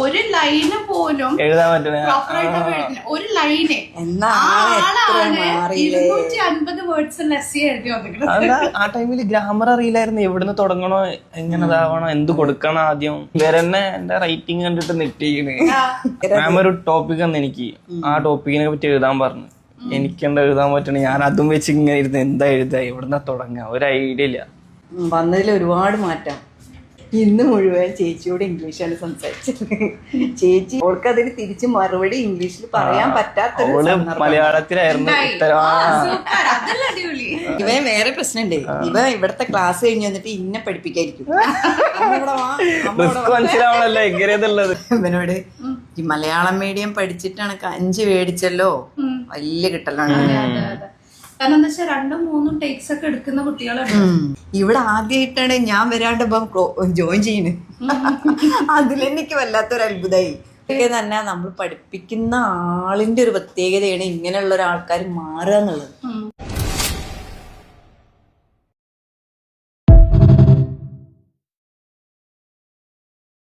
ഒരു ലൈന് പോലും എഴുതാൻ പറ്റുന്ന ഒരു ലൈന് ആളാണ് 250 വേർഡ്സ് ലെസ് എഴുതി വന്നിട്ടുണ്ട്. അതാ ആ ടൈമില് ഗ്രാമർ അറിയില്ലായിരുന്നു, എവിടുന്ന് തുടങ്ങണോ എങ്ങനെ ഇതാവണോ എന്ത് കൊടുക്കണം ആദ്യം. ഇവരെന്നെ എന്റെ റൈറ്റിംഗ് കണ്ടിട്ട് നെറ്റിക്കണ്. മാം ഒരു ടോപ്പിക് തന്നെ എനിക്ക് ആ ടോപ്പിക്കിനെ പറ്റി എഴുതാൻ പറഞ്ഞു. എനിക്കെന്താ എഴുതാൻ പറ്റണേ, ഞാൻ അതും വെച്ച് ഇങ്ങനെ ഇരുന്ന് എന്താ എഴുതാ, എവിടുന്നാ തുടങ്ങാ, ഒരു ഐഡിയ ഇല്ല. വന്നതിൽ ഒരുപാട് മാറ്റം. ഇന്ന് മുഴുവൻ ചേച്ചിയോട് ഇംഗ്ലീഷാണ് സംസാരിച്ചത്. ചേച്ചി ഓൾക്കതിന് തിരിച്ച് മറുപടി ഇംഗ്ലീഷിൽ പറയാൻ പറ്റാത്ത മലയാളത്തിലായിരുന്നു. ഇവൻ വേറെ പ്രശ്നമുണ്ട്. ഇവൻ ഇവിടത്തെ ക്ലാസ് കഴിഞ്ഞ് വന്നിട്ട് ഇന്നെ പഠിപ്പിക്കായിരിക്കും. മനസ്സിലാവണല്ലോ എങ്ങനെയുള്ളത്. ഇവനോട് ഈ മലയാളം മീഡിയം പഠിച്ചിട്ടാണ് 5 മേടിച്ചല്ലോ, വലിയ കിട്ടലാണ്. കാരണം എന്താ വെച്ചാൽ 2-3 ടേക്സ് ഒക്കെ എടുക്കുന്ന കുട്ടികളുണ്ട്. ഇവിടെ ആദ്യമായിട്ടാണ് ഞാൻ വരാണ്ട് ജോയിൻ ചെയ്യുന്നത്. അതിലെനിക്ക് വല്ലാത്തൊരു അത്ഭുതമായി. ഇതൊക്കെ തന്നെ നമ്മൾ പഠിപ്പിക്കുന്ന ആളിന്റെ ഒരു പ്രത്യേകതയാണ് ഇങ്ങനെയുള്ള ഒരാൾക്കാർ മാറുക എന്നുള്ളത്.